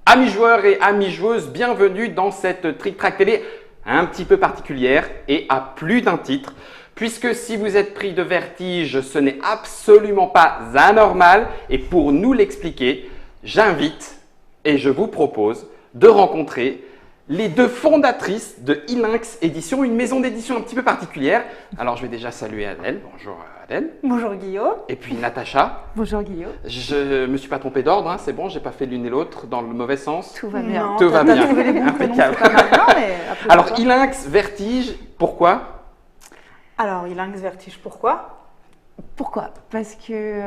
Amis joueurs et amis joueuses, bienvenue dans cette Trick Track télé un petit peu particulière et à plus d'un titre. Puisque si vous êtes pris de vertige, ce n'est absolument pas anormal. Et pour nous l'expliquer, j'invite et je vous propose de rencontrer les deux fondatrices de Ilinx Édition, une maison d'édition un petit peu particulière. Alors je vais déjà saluer Adèle. Bonjour Adèle. Bonjour Guillaume. Et puis Natacha. Bonjour Guillaume. Je me suis pas trompé d'ordre, hein, c'est bon, j'ai pas fait l'une et l'autre dans le mauvais sens. Tout va bien. Tout va bien. Trouvé les bons prénoms, Impeccable. c'est pas mal. Non, mais Alors Ilinx, Vertige, pourquoi? Alors Ilinx Vertige, pourquoi? Pourquoi? Parce que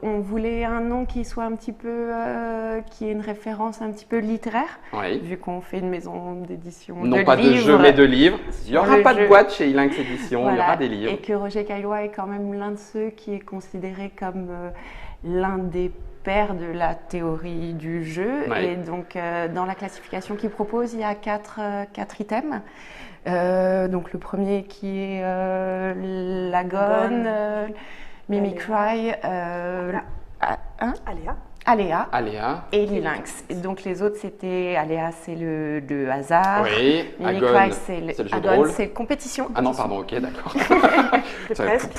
on voulait un nom qui soit un petit peu, qui ait une référence un petit peu littéraire, Oui. vu qu'on fait une maison d'édition Non de pas livres. de jeux mais de livres. Il n'y aura Le pas de jeu. boîte chez Ilinx Édition, il y Voilà. aura des livres. Et que Roger Caillois est quand même l'un de ceux qui est considéré comme l'un des pères de la théorie du jeu. Ouais. Et donc dans la classification qu'il propose, il y a quatre items. Donc le premier qui est la Gone, Mimicry, Aléa. Aléa Aléa. et Ilinx. Et donc les autres c'était Aléa, c'est le hasard. Oui. Mimicry, Agone, c'est c'est le jeu de Agone, rôle. c'est compétition. Ah non, pardon, ok, d'accord. C'est Ça- presque.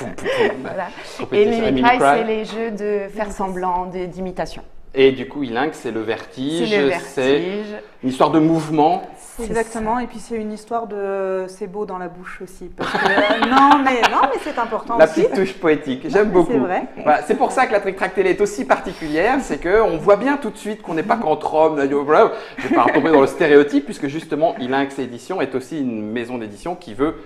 Voilà. Et Compétition. Mimicry, c'est les jeux de faire semblant, d'imitation. Et du coup, Ilinx, c'est le vertige. C'est le C'est vertige. une histoire de mouvement. Exactement. Et puis c'est une histoire de c'est beau dans la bouche aussi. Parce que, non mais c'est important La aussi. petite touche poétique, j'aime beaucoup. C'est vrai. Voilà, c'est pour ça que la Trick Track télé est aussi particulière, c'est qu'on voit bien tout de suite qu'on n'est pas qu'entre hommes. Je ne vais pas retomber dans le stéréotype, puisque justement Ilinx Édition est aussi une maison d'édition qui veut,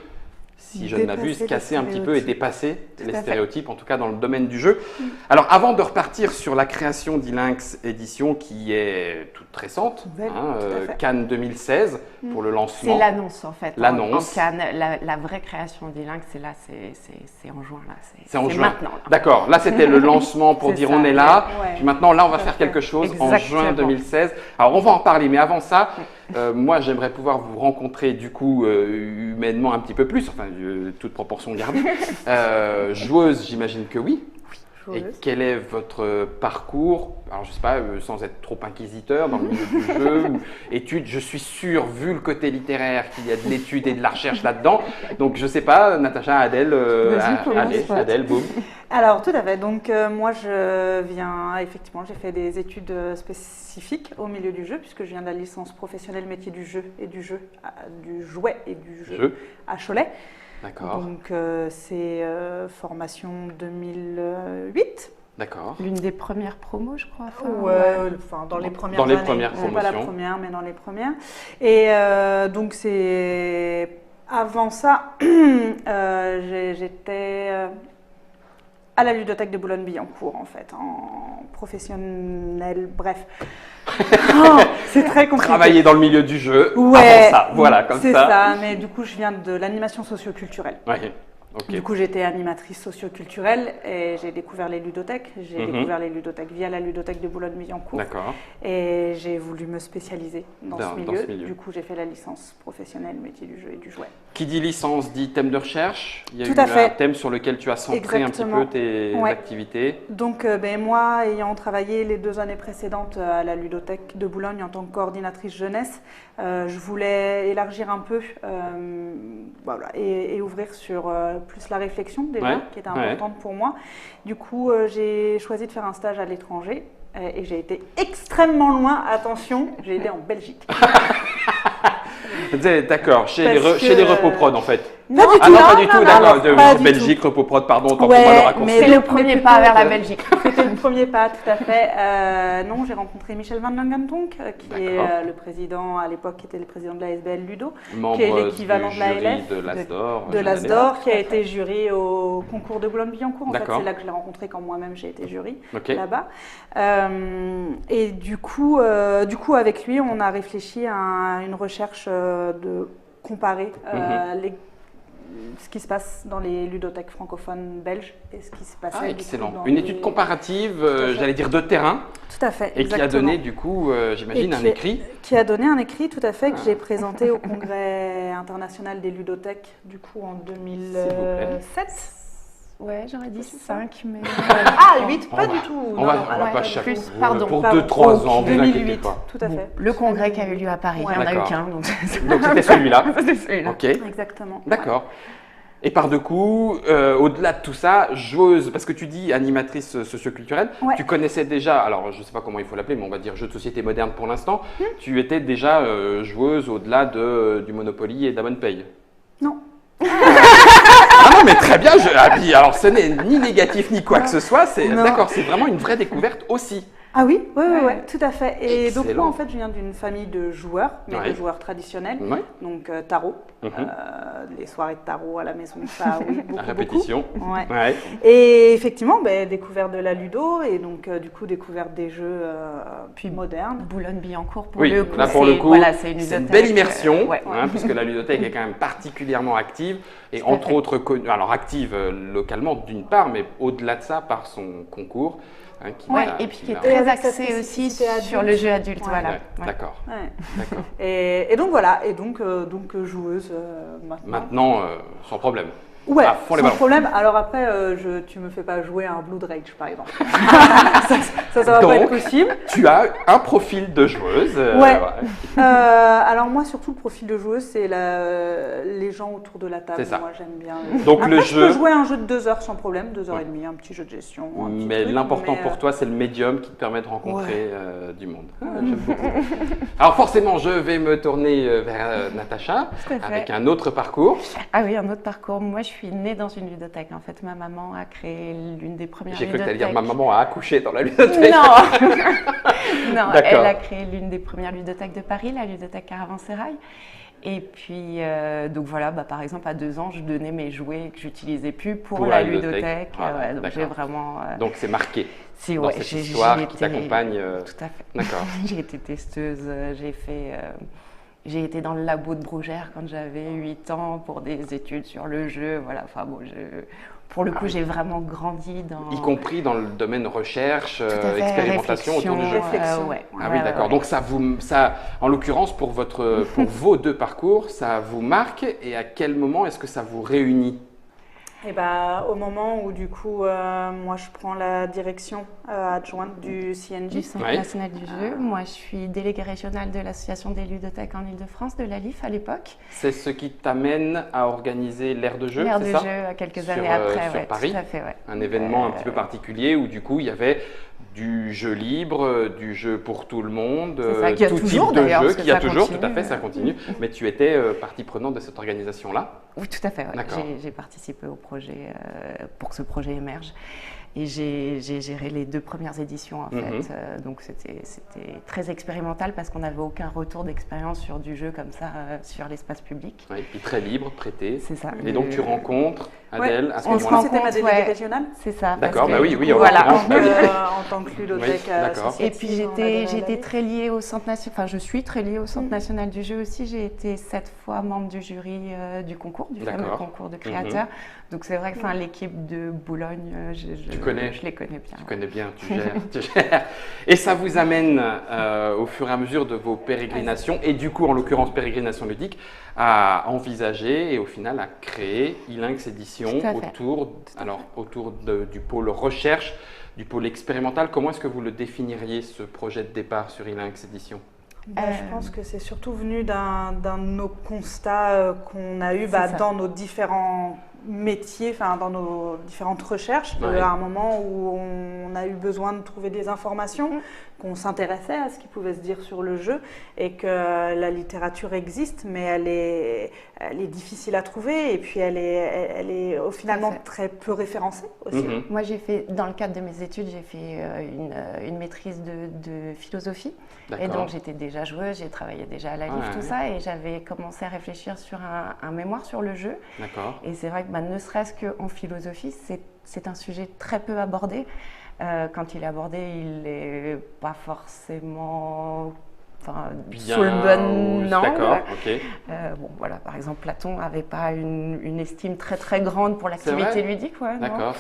si je ne Dépasser m'abuse, les casser un petit peu et stéréotypes. dépasser les à fait. stéréotypes, en tout cas dans le domaine du jeu. Alors avant de repartir sur la création d'Ilinx Édition qui est toute récente, Belle, tout à fait. Cannes 2016 pour le C'est lancement. l'annonce en fait. L'annonce. En Cannes, la vraie création d'Ilinx, c'est là, c'est en juin là. C'est en juin. Maintenant. Là. D'accord, là c'était le lancement pour C'est dire ça, on est là. ouais. Puis maintenant là on va Tout à faire fait. quelque chose en Exactement. juin 2016. Alors on va en parler, mais avant ça, moi j'aimerais pouvoir vous rencontrer du coup humainement un petit peu plus, enfin toute proportion gardée. Joueuse, j'imagine que oui. Et Joueuse. quel est votre parcours? Alors je sais pas, sans être trop inquisiteur dans le milieu du jeu, ou études, je suis sûr, vu le côté littéraire, qu'il y a de l'étude et de la recherche là-dedans. Donc je sais pas, Natacha, Adèle, Vas-y, commence, allez, ouais. Adèle, boum. Alors tout à fait. Donc moi je viens effectivement, j'ai fait des études spécifiques au milieu du jeu puisque je viens de la licence professionnelle métier du jeu et du jouet et du jeu Jeu. à Cholet. D'accord, Donc c'est formation 2008. d'accord. L'une des premières promos, je crois. Enfin, Enfin dans les premières Dans les années. premières C'est pas la promotions. première, mais dans les premières. Et donc c'est avant ça, j'étais à la ludothèque de Boulogne-Billancourt en fait, en professionnel. Bref, Oh, c'est très compliqué. Travailler dans le milieu du jeu Ouais, avant ça, voilà, comme c'est ça. ça. Mais du coup, je viens de l'animation socio-culturelle. Ouais, ok. Du coup, j'étais animatrice socio-culturelle et j'ai découvert les ludothèques. J'ai découvert les ludothèques via la ludothèque de Boulogne-Billancourt. D'accord. Et j'ai voulu me spécialiser dans Dans ce milieu. ce milieu. Du coup, j'ai fait la licence professionnelle métier du jeu et du jouet. Qui dit licence dit thème de recherche. Il y a Tout eu à fait. un thème sur lequel tu as centré un petit Exactement. peu tes Ouais. activités. Donc, moi, ayant travaillé les 2 années précédentes à la ludothèque de Boulogne en tant que coordinatrice jeunesse, je voulais élargir un peu voilà, et ouvrir sur plus la réflexion déjà, Ouais, qui était ouais. importante pour moi. Du coup, j'ai choisi de faire un stage à l'étranger et j'ai été extrêmement loin. Attention, j'ai été en Belgique. D'accord, chez Parce les que- repos prod en fait. Pas du Ah tout, non, pas du tout, d'accord. alors, pas du Belgique, repos prod, pardon, autant Ouais, pour moi le raccourci. mais C'est le premier pas vers la Belgique. C'était le premier pas, tout à fait. Non, j'ai rencontré Michel Van Langentonk, qui est D'accord. le président, à l'époque, qui était le président de la SBL Ludo, Membre qui est l'équivalent du de la jury LF, de l'Asdor. de l'Asdor, qui a été jury au concours de Boulogne-Billancourt. En fait, D'accord. c'est là que je l'ai rencontré quand moi-même j'ai été jury Ok. là-bas. Et du coup, avec lui, on a réfléchi à une recherche de comparer ce qui se passe dans les ludothèques francophones belges et ce qui se passait Ah, du coup, excellent. dans Une les- étude comparative, Tout à fait. j'allais dire de terrain, Tout à fait. et qui a exactement. donné du coup, j'imagine, Et un qui- écrit. Qui a donné un écrit, tout à fait, que Ah. j'ai présenté au Congrès international des ludothèques, du coup, en 2007. Ouais, j'aurais dit 5, mais... Ah, 8, pas du tout. On va alors, pas plus. chaque Pardon. pour 2-3 ans, vous inquiétez 2008, pas. tout à fait. Le congrès qui a eu lieu à Paris, Ouais. il n'y en a eu D'accord. qu'un. Donc c'était celui-là. C'était celui-là. Ok, Exactement. d'accord. Et par de coup, au-delà de tout ça, joueuse, parce que tu dis animatrice socioculturelle, Ouais. tu connaissais déjà, alors je ne sais pas comment il faut l'appeler, mais on va dire jeu de société moderne pour l'instant, tu étais déjà joueuse au-delà du Monopoly et d'Amon Pay. Non. Ah non, mais très bien, alors ce n'est ni négatif ni quoi que ce soit, Non. d'accord, c'est vraiment une vraie découverte aussi. Ah oui, oui, Ouais. tout à fait. Et donc Excellent. moi, en fait, je viens d'une famille de joueurs, mais Ouais. de joueurs traditionnels. Ouais. Donc tarot, Mhm. les soirées de tarot à la maison, ça, oui, beaucoup, La répétition. beaucoup. Ouais. Ouais. Et effectivement, découverte de la ludo et donc du coup découverte des jeux Puis modernes. Boulogne-Billancourt, pour Oui, le coup, là pour le c'est- coup, voilà, c'est une c'est une ludothèque, belle immersion, ouais. puisque la ludothèque est quand même particulièrement active, et Tout à entre fait. autres, alors active localement d'une part, mais au-delà de ça, par son concours. Qui Ouais, a- et puis qui est a- Et très avec sa axé aussi spécificité sur adulte. le jeu adulte. Ouais. Voilà. Ouais, Ouais. D'accord, Ouais. d'accord. Et donc voilà, et donc joueuse maintenant. Maintenant, sans problème. Ouais, à fond les sans ballons. problème. Alors après, tu me fais pas jouer à un Blood Rage, par exemple. ça va pas être Donc, possible. Tu as un profil de joueuse. Ouais. Alors moi, surtout, le profil de joueuse, c'est les gens autour de la table. C'est ça. Moi, j'aime bien. Donc, Après, le je jeu- peux jouer un jeu de 2 heures sans problème, 2 heures Ouais. et demie, un petit jeu de gestion. un petit Mais truc, l'important mais, pour toi, c'est le médium qui te permet de rencontrer Ouais. du monde. J'aime beaucoup. Alors forcément, je vais me tourner vers Natacha, Tout à fait. avec un autre parcours. Ah oui, un autre parcours. Moi, je suis née dans une ludothèque. En fait, ma maman a créé l'une des premières J'ai cru que tu allais ludothèques. dire ma maman a accouché dans la ludothèque. Non, non, D'accord. elle a créé l'une des premières ludothèques de Paris, la ludothèque Caravansérail. Et puis, donc voilà, par exemple, à 2 ans, je donnais mes jouets que j'utilisais plus pour la ludothèque. Voilà, Donc j'ai d'accord. vraiment. Donc c'est marqué C'est dans ouais, cette histoire qui t'accompagne. Tout à fait. D'accord. J'ai été testeuse, j'ai été dans le labo de Brugère quand j'avais 8 ans pour des études sur le jeu. Voilà, enfin bon, pour le coup, j'ai vraiment grandi dans. Y compris dans le domaine recherche, Tout à fait, expérimentation autour du jeu. Réflexion. ouais. Ah oui, d'accord. Donc en l'occurrence, pour vos deux parcours, ça vous marque, et à quel moment est-ce que ça vous réunit? Et au moment où du coup, moi je prends la direction adjointe du CNJ. Du Centre Ouais. national du jeu. Moi, je suis déléguée régionale de l'Association des ludothèques en Ile-de-France, de l'ALIF à l'époque. C'est ce qui t'amène à organiser l'ère de jeu, L'aire c'est de ça? jeu quelques Sur, années après, sur ouais, Paris. tout à fait, ouais. Un événement un petit peu particulier où du coup il y avait du jeu libre, du jeu pour tout le monde, C'est ça, qu'il y a tout toujours, type de d'ailleurs, jeu, parce que qu'il y a ça toujours, continue. tout à fait, ça continue. Mais tu étais partie prenante de cette organisation-là. Oui, tout à fait. Ouais. D'accord. J'ai participé au projet pour que ce projet émerge. Et j'ai géré les 2 premières éditions, en Mhm. fait. Donc, c'était très expérimental parce qu'on n'avait aucun retour d'expérience sur du jeu comme ça, sur l'espace public. Ouais, et puis très libre, prêté. C'est ça. Et donc tu rencontres Adèle à ce on se moment-là. C'était ma rencontre, déléguée ouais. régionale. C'est ça. D'accord, parce que, bah oui, du oui, coup, en voilà. l'occurrence, bah oui. En tant que ludothèque Oui, d'accord. Et associative, puis on a donné j'étais la vie. très liée au Centre national, enfin je suis très liée au Centre national du jeu aussi. J'ai été 7 fois membre du jury du concours, du fameux D'accord. concours de créateurs. Donc c'est vrai que l'équipe de Boulogne, Tu connais. je les connais bien. Tu connais bien, tu gères, tu gères. Et ça vous amène au fur et à mesure de vos pérégrinations, et du coup en l'occurrence pérégrinations ludiques, à envisager et au final à créer Ilinx Édition Tout à fait. autour du pôle recherche, du pôle expérimental. Comment est-ce que vous le définiriez, ce projet de départ sur Ilinx Édition? Je pense que c'est surtout venu d'un de nos constats qu'on a eu C'est ça. dans nos différents métiers, dans nos différentes recherches, Ouais. à un moment où on a eu besoin de trouver des informations, qu'on s'intéressait à ce qui pouvait se dire sur le jeu, et que la littérature existe, mais elle est difficile à trouver, et puis elle est finalement fait. très peu référencée aussi. Mhm. Moi, dans le cadre de mes études, j'ai fait une maîtrise de philosophie. Et D'accord. donc, j'étais déjà joueuse, j'ai travaillé déjà à la LIF, Ah, tout ouais. ça, et j'avais commencé à réfléchir sur un mémoire sur le jeu. D'accord. Et c'est vrai que ne serait-ce qu'en philosophie, c'est un sujet très peu abordé. Quand il est abordé, il n'est pas forcément enfin, Bien, sous le bon angle. D'accord, ok. Bon, voilà, par exemple, Platon n'avait pas une estime très très grande pour C'est l'activité vrai ludique. Ouais, non. D'accord.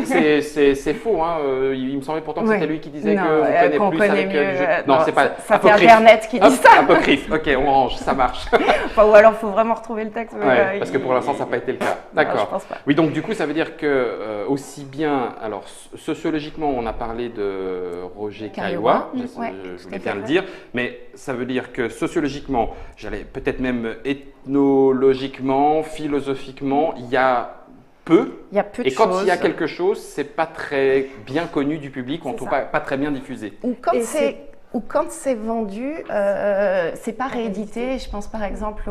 C'est faux, hein. Il me semblait pourtant que c'était Ouais. lui qui disait Non, qu'on qu'on connaît plus connaît avec mieux, du jeu. non, c'est pas ça c'est apocryphe. Internet qui dit Hop, ça. Apocryphe, ok, on range, ça marche. Enfin, ou alors, il faut vraiment retrouver le texte. mais, Ouais, parce que pour l'instant, ça n'a pas été le cas. Non, je D'accord. pense pas. Oui, donc du coup, ça veut dire que aussi bien, alors sociologiquement, on a parlé de Roger Caillois, Caillois, ouais, je tout voulais à bien fait. le dire, mais ça veut dire que sociologiquement, j'allais peut-être même ethnologiquement, philosophiquement, il y a peu. Il y a peu de Et quand choses. il y a quelque chose, c'est pas très bien connu du public, ou en C'est tout ça. cas pas très bien diffusé. Ou quand Et c'est ou quand c'est vendu, c'est pas réédité. Je pense par exemple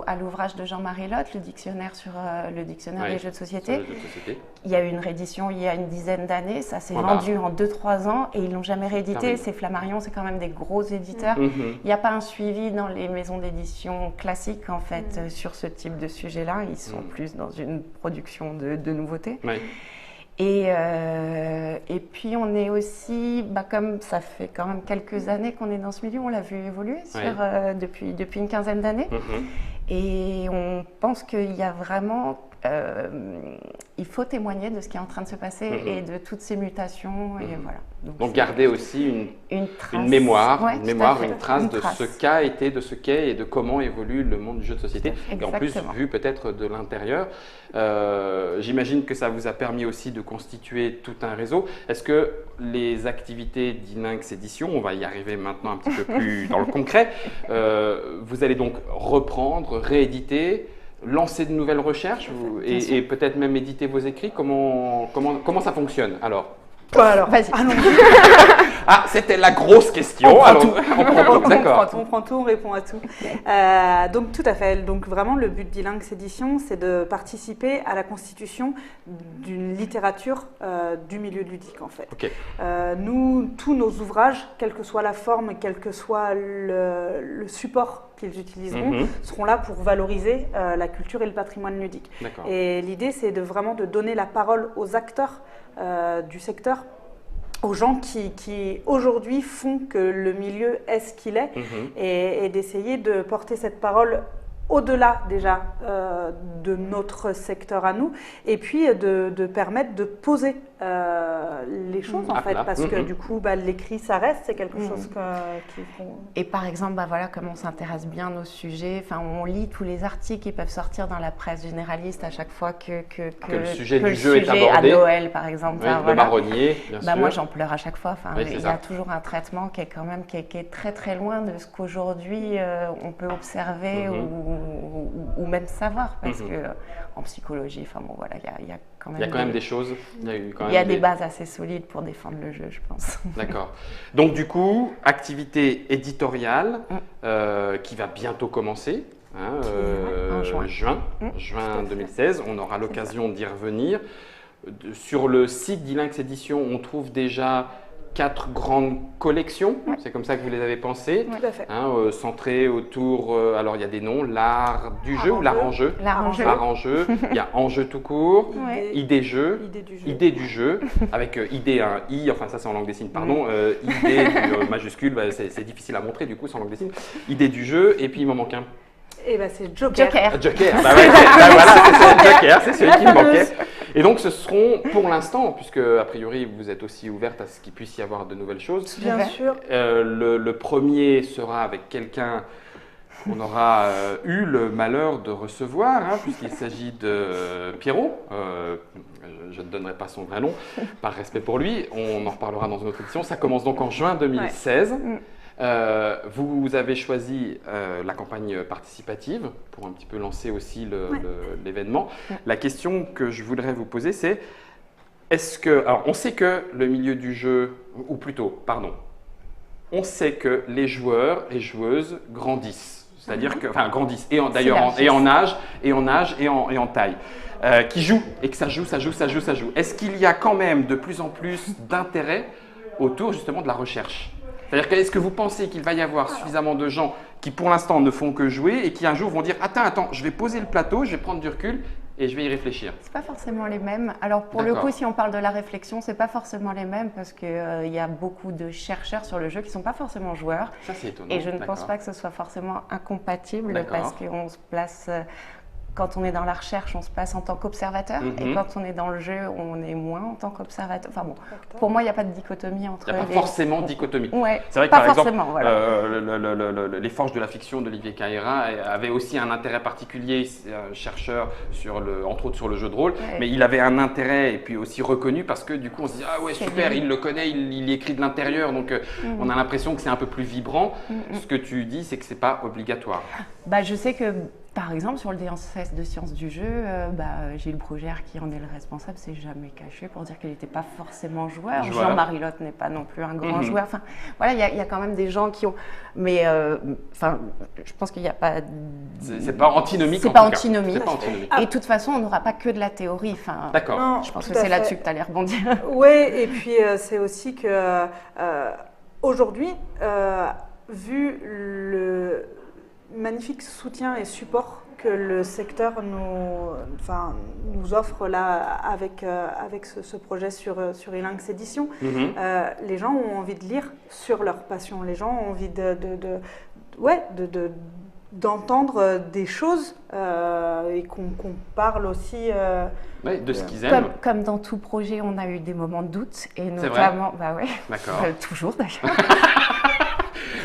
à l'ouvrage de Jean-Marie Lotte, le dictionnaire sur le dictionnaire Ouais, des jeux de Sur société. les jeux de société. Il y a eu une réédition il y a une dizaine d'années. Ça s'est Point barre. vendu en 2-3 ans et ils l'ont jamais réédité. Ah oui. C'est Flammarion, c'est quand même des gros éditeurs. Mhm. Il n'y a pas un suivi dans les maisons d'édition classiques en fait sur ce type de sujet-là. Ils sont plus dans une production de nouveautés. Ouais. Et puis on est aussi, comme ça fait quand même quelques années qu'on est dans ce milieu, on l'a vu évoluer depuis une quinzaine d'années. Mhm. Et on pense qu'il y a vraiment, il faut témoigner de ce qui est en train de se passer et de toutes ces mutations. Et voilà. Donc c'est garder aussi une trace. une mémoire, Ouais, tout à fait. une trace Une de trace. ce qu'a été, de ce qu'est et de comment évolue le monde du jeu de société. Et en plus, Exactement. vu peut-être de l'intérieur. J'imagine que ça vous a permis aussi de constituer tout un réseau. Est-ce que les activités d'Ininx Édition, on va y arriver maintenant un petit peu plus dans le concret, vous allez donc reprendre, rééditer, lancer de nouvelles recherches et peut-être même éditer vos écrits. Comment ça fonctionne alors? Alors, Vas-y. Ah, c'était la grosse question. On prend Alors, tout. on prend tout, d'accord. On prend tout, on répond à tout. Donc tout à fait. Donc vraiment, le but d'Ininx Édition, c'est de participer à la constitution d'une littérature du milieu ludique en fait. Ok. Nous, tous nos ouvrages, quelle que soit la forme, quel que soit le support qu'ils utiliseront, Mhm. seront là pour valoriser la culture et le patrimoine ludique. D'accord. Et l'idée, c'est vraiment de donner la parole aux acteurs du secteur, aux gens qui aujourd'hui font que le milieu est ce qu'il est, Mhm. et d'essayer de porter cette parole au-delà déjà de notre secteur à nous, et puis de permettre de poser les choses en À fait, plat. parce que Mhm. du coup l'écrit ça reste, c'est quelque chose qu'il faut... Et par exemple, voilà, comme on s'intéresse bien aux sujets, on lit tous les articles qui peuvent sortir dans la presse généraliste à chaque fois que le sujet que du le jeu est sujet abordé. à Noël, par exemple. Oui, Enfin, le voilà. marronnier, bien sûr. Moi, j'en pleure à chaque fois. Oui, c'est Il y ça. a toujours un traitement qui est quand même qui est très très loin de ce qu'aujourd'hui on peut observer ou même savoir, parce que en psychologie, voilà, il y a quand même. Il y a quand même des choses. Il y a eu quand Il y a même des bases assez solides pour défendre le jeu, je pense. D'accord. Donc du coup, activité éditoriale qui va bientôt commencer. En juin. Juin 2016. On aura l'occasion d'y revenir. Sur le site d'Ininx Édition, on trouve déjà 4 grandes collections. C'est comme ça que vous les avez pensées. Tout à fait. Centrées autour, alors il y a des noms, l'art du jeu ou l'art en jeu. L'art en jeu. L'art en jeu. Il y a en jeu tout court. Ouais. Idée jeu. Idée du jeu. Idée du jeu, avec idée, un I, enfin ça c'est en langue des signes, pardon, idée du majuscule, c'est difficile à montrer du coup, c'est en langue des signes. Idée du jeu, et puis il m'en manque un. Et c'est Joker. Joker. Joker, bah ouais, voilà, c'est Joker, c'est celui qui me manquait. Et donc ce seront pour l'instant, puisque a priori vous êtes aussi ouverte à ce qu'il puisse y avoir de nouvelles choses, Bien sûr. le premier sera avec quelqu'un qu'on aura eu le malheur de recevoir, puisqu'il s'agit de Pierrot. Je ne donnerai pas son vrai nom, par respect pour lui. On en reparlera dans une autre édition. Ça commence donc en juin 2016. Vous avez choisi la campagne participative pour un petit peu lancer aussi l'événement. La question que je voudrais vous poser, c'est alors on sait que le milieu du jeu, ou plutôt, pardon, on sait que les joueurs et joueuses grandissent. C'est-à-dire que, grandissent, et en âge, et en taille, qui jouent, et que ça joue. Est-ce qu'il y a quand même de plus en plus d'intérêt autour justement de la recherche? C'est-à-dire est-ce que vous pensez qu'il va y avoir suffisamment de gens qui pour l'instant ne font que jouer et qui un jour vont dire attends, je vais poser le plateau, je vais prendre du recul et je vais y réfléchir. C'est pas forcément les mêmes. Alors pour le coup, si on parle de la réflexion, c'est pas forcément les mêmes parce que il y a beaucoup de chercheurs sur le jeu qui sont pas forcément joueurs. Ça, c'est étonnant. Et je ne pense pas que ce soit forcément incompatible parce qu'on se place. Quand on est dans la recherche, on se place en tant qu'observateur et quand on est dans le jeu, on est moins en tant qu'observateur. Enfin bon, pour moi, il n'y a pas de dichotomie entre les... Il n'y a pas forcément de dichotomie. Ouais, c'est vrai que pas par forcément, exemple, Les Forges de la fiction d'Olivier Caïra avait aussi un intérêt particulier, chercheur, entre autres sur le jeu de rôle, mais il avait un intérêt et puis aussi reconnu parce que du coup, on se dit « Ah ouais, super, il le connaît, il écrit de l'intérieur, donc on a l'impression que c'est un peu plus vibrant. » Ce que tu dis, c'est que ce n'est pas obligatoire. Bah, je sais que par exemple, sur le DSS de sciences du jeu, Gilles Brougère, qui en est le responsable, s'est jamais caché pour dire qu'il n'était pas forcément joueur. Jean-Marie Lotte n'est pas non plus un grand joueur. Enfin, voilà, il y a quand même des gens qui ont. Mais je pense qu'il n'y a pas. C'est pas antinomique. C'est pas antinomique. antinomique. Et de toute façon, on n'aura pas que de la théorie. Enfin, d'accord. Je pense que c'est là-dessus que tu allais rebondir. Oui, et puis c'est aussi que aujourd'hui, vu le magnifique soutien et support que le secteur nous offre là avec ce projet sur Ilinx Édition. Les gens ont envie de lire sur leur passion. Les gens ont envie d'entendre des choses et qu'on parle aussi de ce qu'ils aiment. Comme dans tout projet, on a eu des moments de doute et notamment, toujours d'ailleurs.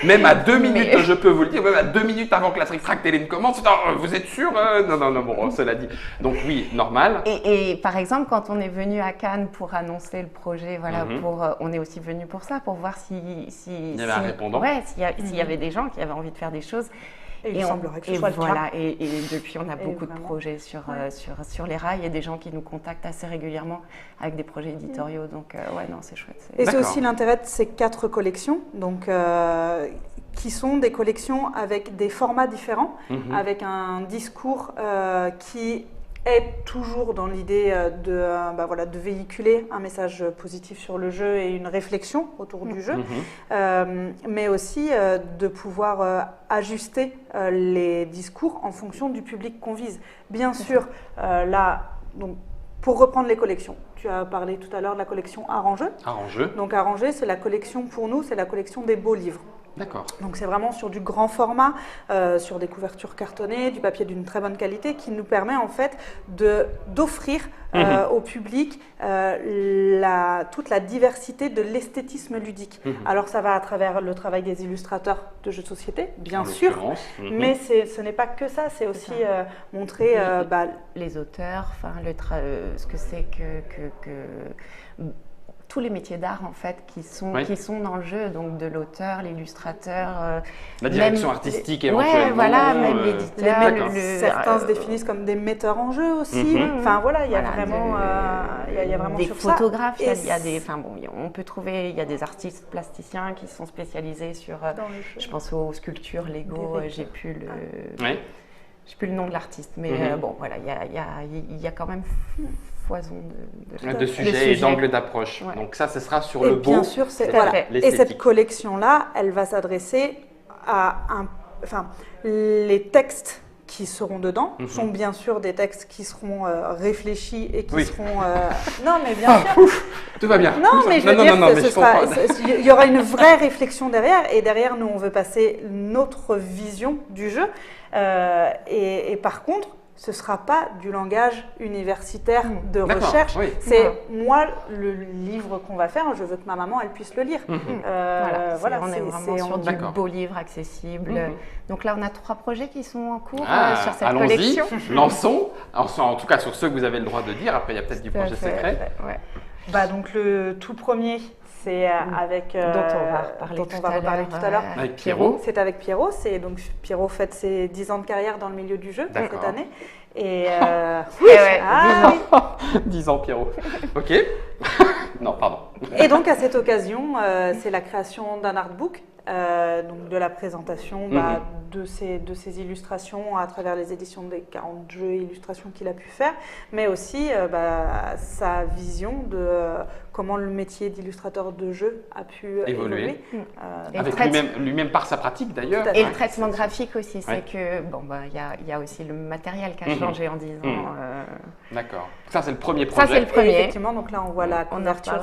Même à 2 minutes, je peux vous le dire, même à 2 minutes avant que la Trick Track Télé ne commence, vous êtes sûr? Non, bon, cela dit. Donc oui, normal. Et par exemple, quand on est venu à Cannes pour annoncer le projet, on est aussi venu pour ça, pour voir il y avait un répondant. Ouais, s'il y avait des gens qui avaient envie de faire des choses. Et il semblerait que ce soit le cas. Et depuis, on a beaucoup de projets sur les rails et des gens qui nous contactent assez régulièrement avec des projets éditoriaux. Donc, c'est chouette. Et c'est aussi l'intérêt de ces 4 collections, donc, qui sont des collections avec des formats différents, avec un discours qui est toujours dans l'idée de véhiculer un message positif sur le jeu et une réflexion autour du jeu, mais aussi de pouvoir ajuster les discours en fonction du public qu'on vise. Bien sûr, donc, pour reprendre les collections, tu as parlé tout à l'heure de la collection Arrangeux. Donc Arrangeux, c'est la collection pour nous, c'est la collection des beaux livres. D'accord. Donc c'est vraiment sur du grand format, sur des couvertures cartonnées, du papier d'une très bonne qualité qui nous permet en fait d'offrir au public toute la diversité de l'esthétisme ludique. Alors ça va à travers le travail des illustrateurs de jeux de société, bien sûr, mais ce n'est pas que ça, c'est aussi montrer les auteurs, ce que c'est que tous les métiers d'art en fait qui sont dans le jeu, donc de l'auteur, l'illustrateur, la direction artistique éventuellement, même l'éditeur. Certains se définissent comme des metteurs en jeu aussi. Enfin voilà, il y a vraiment des sur photographes. Ça. Il y a des, on peut trouver, il y a des artistes plasticiens qui sont spécialisés sur. Je pense aux sculptures Lego. J'ai plus le nom de l'artiste, mais il y a quand même foison de sujets et d'angles d'approche. Donc ça, ce sera sur le beau. Bien sûr, et cette collection-là, elle va s'adresser à les textes qui seront dedans sont bien sûr des textes qui seront réfléchis et qui seront... Non, mais bien sûr. Tout va bien. Non, mais je veux dire, il y aura une vraie réflexion derrière. Et derrière, nous, on veut passer notre vision du jeu. Et par contre, ce ne sera pas du langage universitaire de recherche. C'est moi, le livre qu'on va faire, je veux que ma maman, elle puisse le lire. On est vraiment sur du beau livre accessible. Donc là, on a 3 projets qui sont en cours sur cette collection. Lançons. En tout cas, sur ceux que vous avez le droit de dire. Après, il y a peut-être du projet secret. Donc, le tout premier, c'est avec dont on va reparler tout à l'heure. Avec Pierrot. C'est avec Pierrot. Donc Pierrot fête ses 10 ans de carrière dans le milieu du jeu cette année. Et 10 ans Pierrot. Ok. Non, pardon. Et donc à cette occasion, c'est la création d'un artbook, donc de la présentation de ses illustrations à travers les éditions des 40 jeux et illustrations qu'il a pu faire, mais aussi sa vision de comment le métier d'illustrateur de jeu a pu évoluer. Avec lui-même par sa pratique d'ailleurs. Et le traitement graphique aussi, c'est que il y a aussi le matériel qui a changé en 10 ans. D'accord. Ça c'est le premier projet. Ça c'est le premier. Et effectivement, donc là on voit la couverture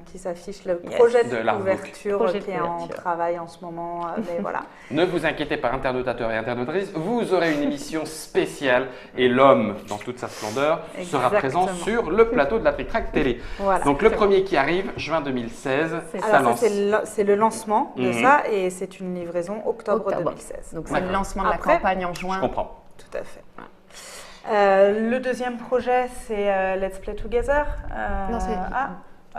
qui s'affiche, le projet de couverture qui est en travail en ce moment. Mais voilà. Ne vous inquiétez pas, internautateurs et internautrices, vous aurez une émission spéciale et l'homme dans toute sa splendeur sera présent sur le plateau de la Trick Track Télé. Voilà. Donc le premier qui arrive, juin 2016, ça lance. C'est le lancement de ça et c'est une livraison octobre 2016. Donc c'est le lancement de la campagne en juin. Je comprends. Tout à fait. Le deuxième projet, c'est Let's Play Together. Non, c'est...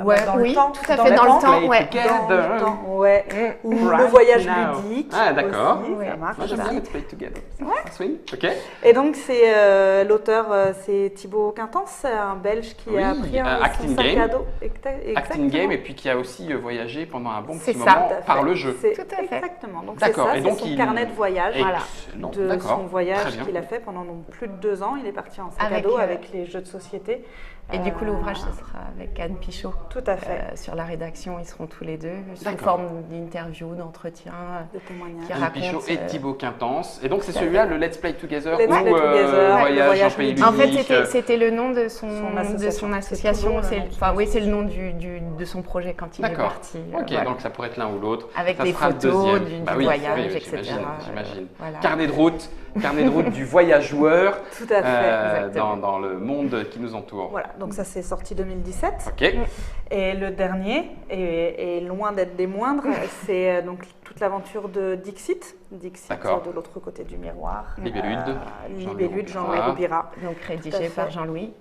oui, tout à fait, dans le temps, ouais. Ou le voyage ludique. Ah, d'accord. Ça marche. Moi, j'aime bien Let's Play Together. Ça swing. Ok. Et donc, c'est l'auteur, c'est Thibaut Quintance, un Belge qui a pris un sac à dos. Acting Game, et puis qui a aussi voyagé pendant un bon petit moment par le jeu. Tout à fait. Exactement. Donc, c'est ça, c'est son carnet de voyage. De son voyage qu'il a fait pendant plus de 2 ans. Il est parti en sac à dos avec les jeux de société. Et du coup, l'ouvrage, ce sera avec Anne Pichot. Tout à fait. Sur la rédaction, ils seront tous les deux, sous forme d'interview, d'entretien, de témoignages. Anne Pichot et Thibaut Quintance. Et donc, c'est celui-là, le Let's Play Together, ou Voyage en pays ludique. En fait, c'était le nom de son association. C'est le nom de son projet quand il est parti. Ok, donc ça pourrait être l'un ou l'autre. Avec des photos du voyage, etc. J'imagine. Carnet de route du voyageur dans le monde qui nous entoure. Voilà, donc ça c'est sorti 2017. Ok. Et le dernier, et loin d'être des moindres, c'est donc toute l'aventure de Dixit. Dixit de l'autre côté du miroir. Libellude, Jean-Louis Roubira. Donc rédigé par Jean-Louis.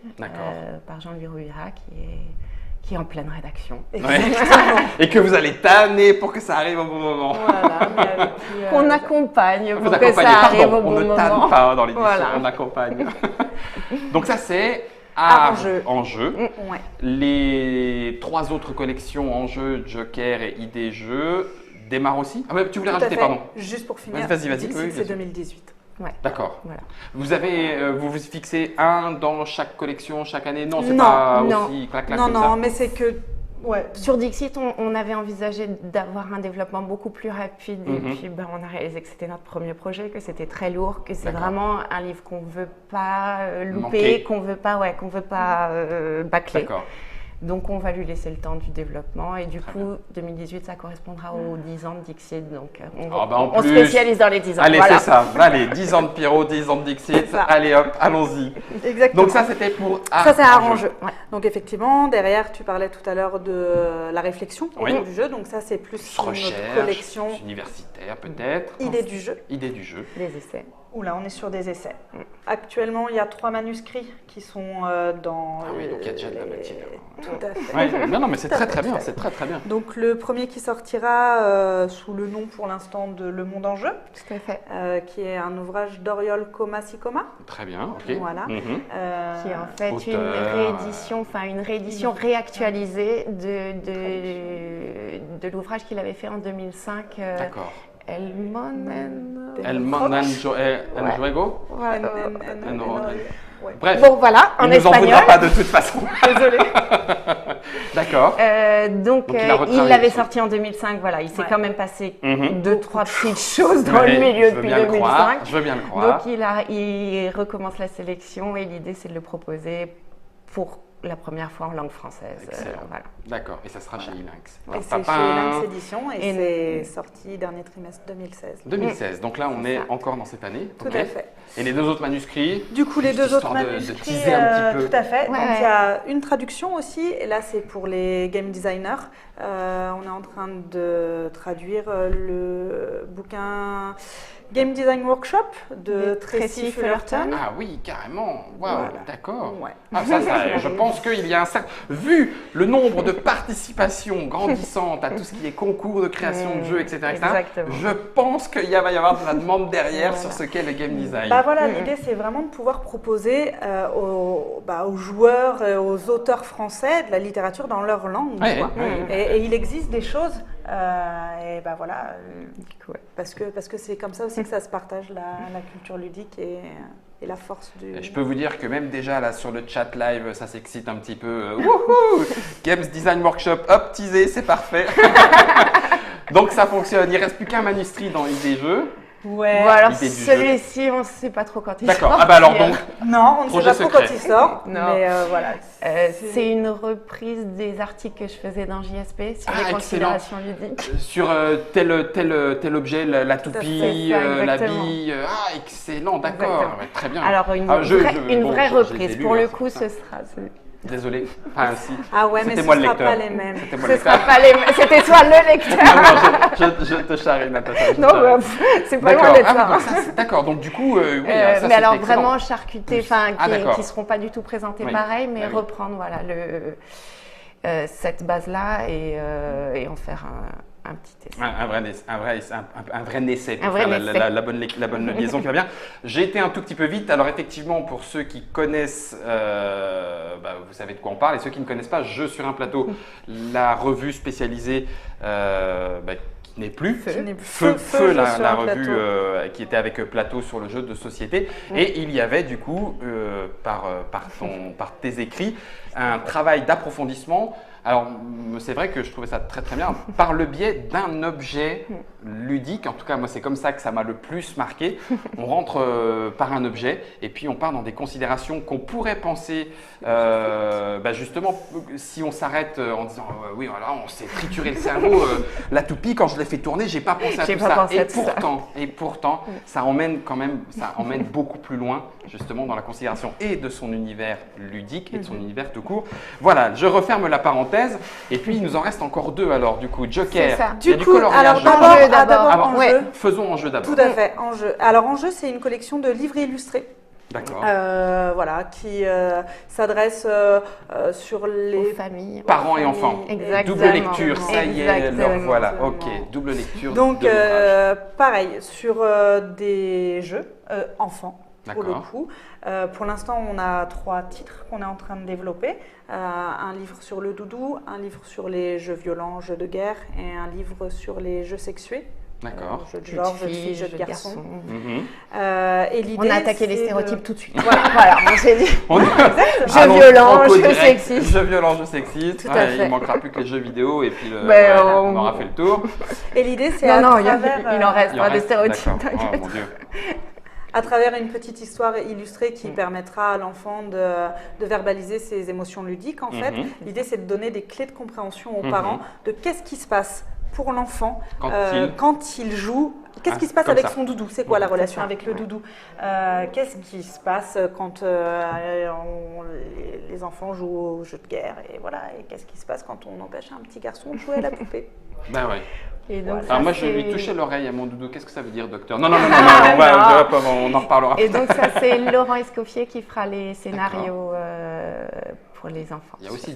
Par Jean-Louis Roubira qui est en pleine rédaction. Et que vous allez tanner pour que ça arrive au bon moment. Voilà, qu'on accompagne pour que ça arrive au bon moment. On ne tanne pas dans l'édition, on accompagne. Donc ça c'est en jeu. Ouais. Les 3 autres collections en jeu, Joker et ID Jeux, démarrent aussi. Ah tu voulais rajouter, pardon. Juste pour finir, vas-y. Dixit, c'est 2018. Ouais. D'accord. Voilà. Vous fixez un dans chaque collection chaque année? Non, c'est pas aussi clac-clac comme ça. Non, mais c'est que... Ouais. Sur Dixit, on avait envisagé d'avoir un développement beaucoup plus rapide et puis on a réalisé que c'était notre premier projet, que c'était très lourd, que c'est vraiment un livre qu'on ne veut pas louper, qu'on veut pas bâcler. D'accord. Donc on va lui laisser le temps du développement et du coup 2018 ça correspondra aux 10 ans de Dixit, donc on spécialise dans les 10 ans. Allez, c'est ça, allez, 10 ans de Pierrot, 10 ans de Dixit, allez hop, allons-y. Exactement. Donc ça c'était pour ça c'est un jeu. Ouais. Donc effectivement derrière tu parlais tout à l'heure de la réflexion autour du jeu, donc ça c'est plus une collection universitaire peut-être. Idée du jeu. Des essais. Oula, on est sur des essais. Actuellement, il y a 3 manuscrits qui sont dans... Ah oui, donc il y a déjà de la matière. Tout à fait. Ouais, non, mais c'est très bien, c'est très bien. Donc le premier qui sortira sous le nom pour l'instant de Le Monde en Jeu. Tout à fait. Qui est un ouvrage d'Oriol Comas-Sicoma. Très bien, ok. Voilà. Qui est en fait une réédition réactualisée de l'ouvrage qu'il avait fait en 2005. D'accord. El Juego. Bref, bon voilà, en espagnol. Il ne nous en voudra pas de toute façon. Désolée. D'accord. Donc il l'avait sorti en 2005, voilà, il s'est quand même passé 2-3 petites choses dans le milieu depuis 2005. Je veux bien le croire. Donc il recommence la sélection et l'idée c'est de le proposer pour la première fois en langue française. Voilà. D'accord, et ça sera chez Ilinx. Et c'est chez Ilinx Éditions et c'est sorti dernier trimestre 2016. 2016, donc là on est encore dans cette année. Tout à fait. Et les 2 autres manuscrits? Du coup, les 2 autres manuscrits, de teaser un petit peu. Tout à fait. Donc il y a une traduction aussi, et là c'est pour les game designers. On est en train de traduire le bouquin Game Design Workshop de Tracy Fullerton. Ah oui, carrément. Waouh, voilà. D'accord. Ouais. Ah, ça, je pense qu'il y a un certain... Vu le nombre de participations grandissantes à tout ce qui est concours de création de jeux, etc., je pense qu'il va y avoir de la demande derrière sur ce qu'est le game design. Voilà, l'idée c'est vraiment de pouvoir proposer aux joueurs et aux auteurs français de la littérature dans leur langue. Et il existe des choses Et ben voilà, parce que c'est comme ça aussi que ça se partage la culture ludique et la force du… Je peux vous dire que même déjà là sur le chat live, ça s'excite un petit peu. Wouhou Games Design Workshop, hop, teasé, c'est parfait. Donc ça fonctionne, il ne reste plus qu'un manuscrit dans IDJeux. Ouais. Bon, alors celui-ci, on ne sait pas trop quand il sort. D'accord, ah bah alors donc… Non, on ne sait pas trop quand il sort, mais voilà. C'est une reprise des articles que je faisais dans JSP sur les considérations ludiques. Sur tel objet, la toupie, la bille. Ah, excellent, d'accord, très bien. Alors une vraie reprise, pour le coup, ce sera… Désolé. Enfin, si. Ah ouais, mais ce ne sera pas les mêmes. C'était toi le lecteur. Non, je te charrie, Natacha. Non, c'est pas loin d'être ça. D'accord, donc du coup, oui, ça, mais alors excellent. vraiment charcutés, qui ne seront pas du tout présentés pareil, mais reprendre voilà, cette base-là et en faire un petit essai. Un vrai essai pour faire la bonne liaison qui va bien. J'ai été un tout petit peu vite. Alors effectivement, pour ceux qui connaissent, vous savez de quoi on parle. Et ceux qui ne connaissent pas, Jeux sur un plateau, la revue spécialisée qui n'est plus. Feu la revue qui était avec Plateau sur le jeu de société. Et il y avait du coup, par tes écrits, un travail d'approfondissement. Alors, c'est vrai que je trouvais ça très très bien, par le biais d'un objet ludique, en tout cas moi c'est comme ça que ça m'a le plus marqué. On rentre par un objet et puis on part dans des considérations qu'on pourrait penser, justement, si on s'arrête en disant oui voilà, on s'est trituré le cerveau, la toupie quand je l'ai fait tourner, j'ai pas pensé à tout ça. Et pourtant, ça emmène beaucoup plus loin justement dans la considération et de son univers ludique et de son univers tout court. Voilà, je referme la parenthèse. Et puis, il nous en reste encore deux alors, du coup. Joker, c'est ça. Du coup, alors d'abord en jeu. Faisons en jeu d'abord. Tout à fait, en jeu. Alors en jeu, c'est une collection de livres illustrés. D'accord. Voilà, qui s'adresse sur les familles. Parents et enfants. Exactement. Double lecture, ça y est, leur voilà. Ok, double lecture. Donc, pareil, sur des jeux enfants. Pour le coup. Pour l'instant, on a 3 titres qu'on est en train de développer. Un livre sur le doudou, un livre sur les jeux violents, jeux de guerre et un livre sur les jeux sexués. D'accord. Jeux de genre, jeux de filles, jeux de garçons. Et l'idée, on a attaqué les stéréotypes tout de suite. Voilà, on s'est dit. Jeux violents, jeux sexistes. Jeux violents, jeux sexistes. Tout à fait. Il ne manquera plus que les jeux vidéo et puis on aura fait le tour. Et l'idée, c'est il en reste pas de stéréotypes. Oh mon Dieu. À travers une petite histoire illustrée qui permettra à l'enfant de verbaliser ses émotions ludiques, en fait. L'idée, c'est de donner des clés de compréhension aux parents de qu'est-ce qui se passe pour l'enfant quand il joue. Qu'est-ce qui se passe avec son doudou? C'est quoi la relation avec le doudou? Qu'est-ce qui se passe quand les enfants jouent aux jeux de guerre? Et voilà. Et qu'est-ce qui se passe quand on empêche un petit garçon de jouer à la poupée? Ben ouais. Et donc, alors moi, je lui touchais l'oreille à mon doudou. Qu'est-ce que ça veut dire, docteur? Non, on en reparlera. Et donc ça, c'est Laurent Escoffier qui fera les scénarios pour les enfants. Il y a aussi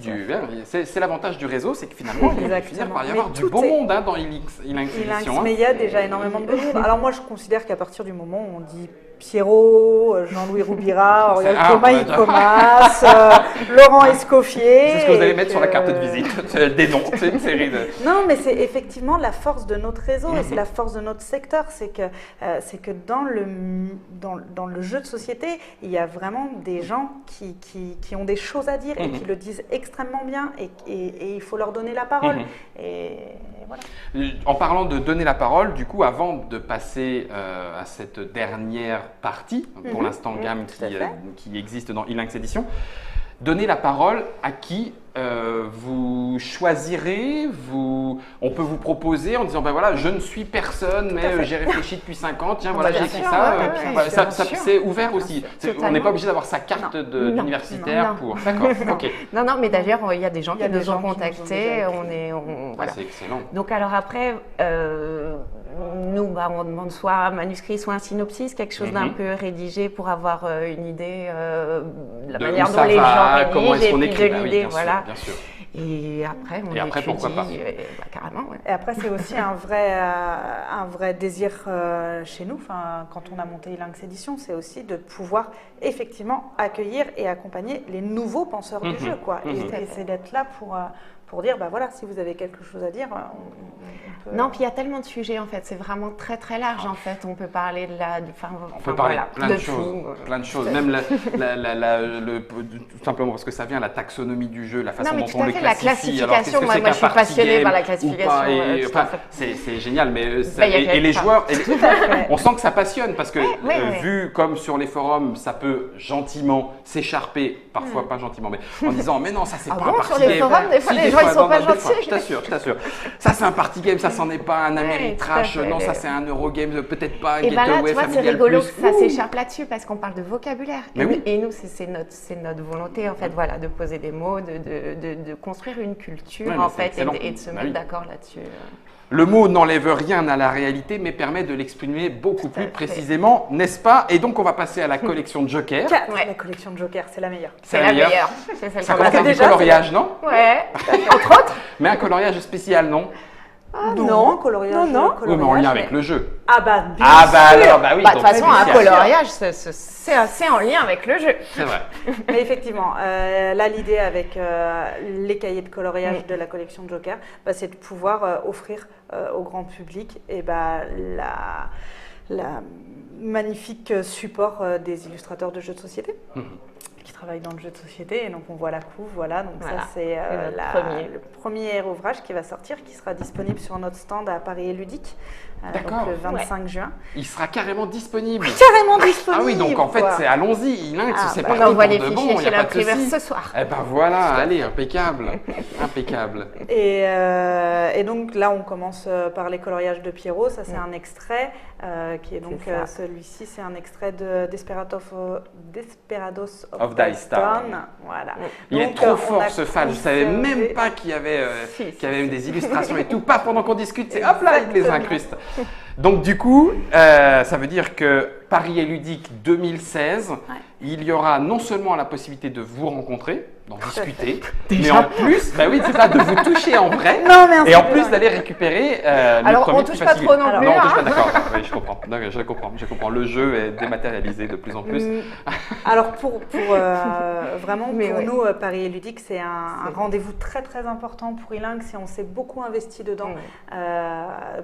c'est l'avantage du réseau, c'est que finalement, il va finir par y avoir du beau monde dans Ilinx. Mais il y a déjà énormément de beau monde. Alors moi, je considère qu'à partir du moment où on dit Pierrot, Jean-Louis Roubira, Auriel Thomas Icomas, Laurent Escoffier. C'est ce que vous allez mettre sur la carte de visite, des noms, c'est une série de… Non, mais c'est effectivement la force de notre réseau et c'est la force de notre secteur. C'est que dans le jeu de société, il y a vraiment des gens qui ont des choses à dire et qui le disent extrêmement bien et il faut leur donner la parole. Et voilà. En parlant de donner la parole, du coup, avant de passer à cette dernière partie, pour l'instant gamme qui existe dans Ilinx Édition, donner la parole à qui vous choisirez, on peut vous proposer en disant ben voilà, je ne suis personne, mais j'ai réfléchi depuis 5 ans, tiens voilà, j'ai écrit ça. C'est ouvert aussi. On n'est pas obligé d'avoir sa carte d'universitaire pour. D'accord, ok. Non, mais d'ailleurs, il y a des gens qui nous ont contactés. Voilà. C'est excellent. Donc, alors après, nous, on demande soit un manuscrit, soit un synopsis, quelque chose d'un peu rédigé pour avoir une idée de la manière dont les gens rédigent et puis de l'idée, voilà. Bien sûr. Et après, on étudie, pourquoi pas. Carrément. Ouais. Et après, c'est aussi un vrai désir chez nous, quand on a monté Ilinx Édition, c'est aussi de pouvoir effectivement accueillir et accompagner les nouveaux penseurs du jeu, quoi. Et c'est d'être là pour pour dire, bah voilà, si vous avez quelque chose à dire, on peut... Non, puis il y a tellement de sujets en fait, c'est vraiment très très large en fait. On peut parler de la, on peut parler de plein de choses, tout. plein de choses. Même tout simplement parce que ça vient la taxonomie du jeu, la façon dont on le classifie. La classification, moi je suis passionnée par la classification. C'est génial, mais et les joueurs, on sent que ça passionne parce que vu comme sur les forums, ça peut gentiment s'écharper, parfois pas gentiment, mais en disant mais non, ça c'est pas un party game. Sur les forums, des fois les gens ils sont pas gentils. Je t'assure. Ça c'est un party game, ça c'en est pas un Ameritrash, non ça c'est un Eurogame, peut-être pas un Gateway Familial Plus. Et ben là, tu vois, c'est rigolo que ça s'écharpe là-dessus parce qu'on parle de vocabulaire. Et nous, c'est notre volonté en fait, voilà, de poser des mots, de construire une culture en fait et de se mettre d'accord là-dessus. Le mot n'enlève rien à la réalité, mais permet de l'exprimer beaucoup plus précisément, n'est-ce pas? Et donc, on va passer à la collection de Joker. La collection de Joker, c'est la meilleure. C'est la meilleure. Ça commence avec du coloriage, non? Ouais, entre autres. Mais un coloriage spécial, non? Non, coloriage. Non. Oui, mais en lien avec le jeu. Ah bah, bien sûr. Alors, oui. De toute façon, un coloriage, c'est en lien avec le jeu. C'est vrai. Mais effectivement, là, l'idée avec les cahiers de coloriage de la collection de Joker, c'est de pouvoir offrir au grand public la magnifique support des illustrateurs de jeux de société. Qui travaillent dans le jeu de société, et donc on voit la couve, voilà, donc ça c'est le premier ouvrage qui va sortir, qui sera disponible sur notre stand à Paris et Ludique, donc le 25 juin. Il sera carrément disponible. Carrément disponible. Ah oui, donc en fait c'est allons-y, Ilinx, c'est parti on envoie les pour de fichiers bon, chez l'imprimeur ce soir. Eh ben voilà, allez, impeccable. Et donc là on commence par les coloriages de Pierrot, ça c'est un extrait, qui est donc celui-ci, c'est un extrait de Desperados of Dice Town. Voilà. Il est trop fort ce fan, je savais même pas qu'il y avait des illustrations et tout, pas pendant qu'on discute, c'est hop là, il les incruste. Donc du coup, ça veut dire que Paris et Ludique 2016, il y aura non seulement la possibilité de vous rencontrer, d'en discuter, mais en plus, c'est ça, de vous toucher en vrai, et en plus d'aller récérer le premier. On touche pas trop non plus. Non, on touche pas, d'accord. Oui, je comprends. Le jeu est dématérialisé de plus en plus. Alors vraiment pour nous, Paris et Ludique, c'est un rendez-vous très très important pour Ilinx et on s'est beaucoup investi dedans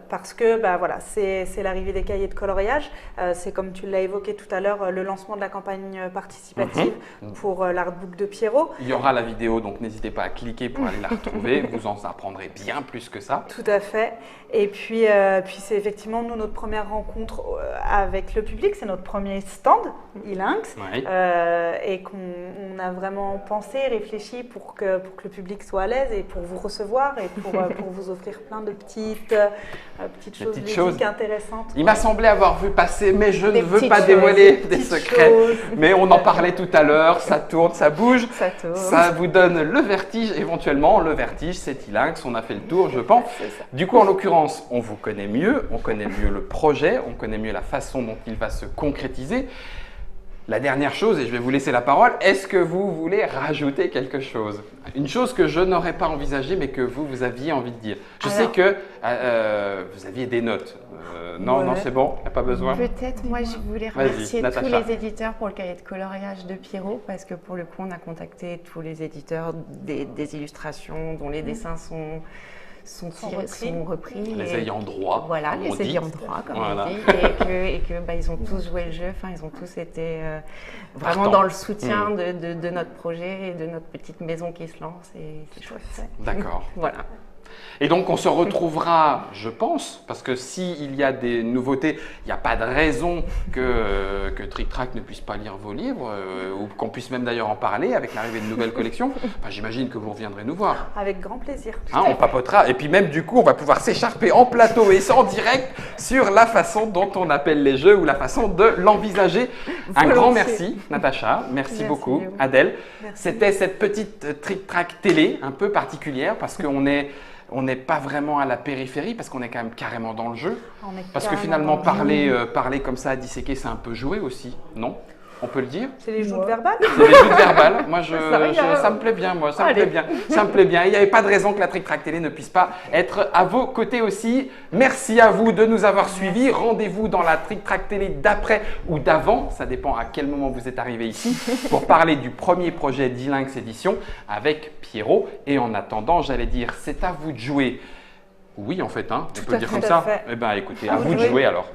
parce que c'est l'arrivée des cahiers de coloriage, c'est comme tu l'as évoqué tout à l'heure, le lancement de la campagne participative pour l'artbook de Pierrot. Il y aura la vidéo, donc n'hésitez pas à cliquer pour aller la retrouver, vous en apprendrez bien plus que ça. Tout à fait. Et puis c'est effectivement nous, notre première rencontre avec le public, c'est notre premier stand, Ilinx, et qu'on a vraiment pensé, réfléchi pour que le public soit à l'aise et pour vous recevoir et pour vous offrir plein de petites choses ludiques intéressantes. Il m'a semblé avoir vu passer, mais je ne veux pas dévoiler des secrets. Mais on en parlait tout à l'heure, ça tourne, ça bouge. Ça vous donne le vertige, éventuellement. Le vertige, c'est Ilinx, on a fait le tour, je pense. Du coup, en l'occurrence, on vous connaît mieux, on connaît mieux le projet, on connaît mieux la façon dont il va se concrétiser. La dernière chose, et je vais vous laisser la parole, est-ce que vous voulez rajouter quelque chose? Une chose que je n'aurais pas envisagée, mais que vous aviez envie de dire. Je sais que vous aviez des notes. Non, c'est bon, il n'y a pas besoin. Peut-être, moi, je voulais remercier tous les éditeurs pour le cahier de coloriage de Pierrot, parce que pour le coup, on a contacté tous les éditeurs des illustrations dont les dessins sont repris. Les ayants droit. Voilà, les ayants droit, comme on dit. Et que ils ont tous joué le jeu, ils ont tous été vraiment dans le soutien de notre projet et de notre petite maison qui se lance. Et c'est chouette. D'accord. Voilà. Et donc, on se retrouvera, je pense, parce que s'il y a des nouveautés, il n'y a pas de raison que Trick Track ne puisse pas lire vos livres, ou qu'on puisse même d'ailleurs en parler avec l'arrivée de nouvelles collections. J'imagine que vous reviendrez nous voir. Avec grand plaisir. On papotera. Et puis même, du coup, on va pouvoir s'écharper en plateau et en direct sur la façon dont on appelle les jeux ou la façon de l'envisager. Un grand merci, Natacha. Merci beaucoup, Adèle. C'était cette petite Trick Track télé un peu particulière parce qu'on n'est pas vraiment à la périphérie parce qu'on est quand même carrément dans le jeu. Parce que finalement, parler comme ça, disséquer, c'est un peu jouer aussi, non? On peut le dire? C'est les joutes verbales? C'est les joutes verbales. Moi, ça me plaît bien, ça me Allez. plaît bien. Ça me plaît bien. Il n'y avait pas de raison que la Trick Track Télé ne puisse pas être à vos côtés aussi. Merci à vous de nous avoir suivis. Rendez-vous dans la Trick Track Télé d'après ou d'avant, ça dépend à quel moment vous êtes arrivé ici, pour parler du premier projet d'E-Lynx Édition avec Pierrot. Et en attendant, j'allais dire, c'est à vous de jouer. Oui, en fait, hein, on peut le dire comme tout à ça. fait. Eh bien, écoutez, à vous de jouer alors.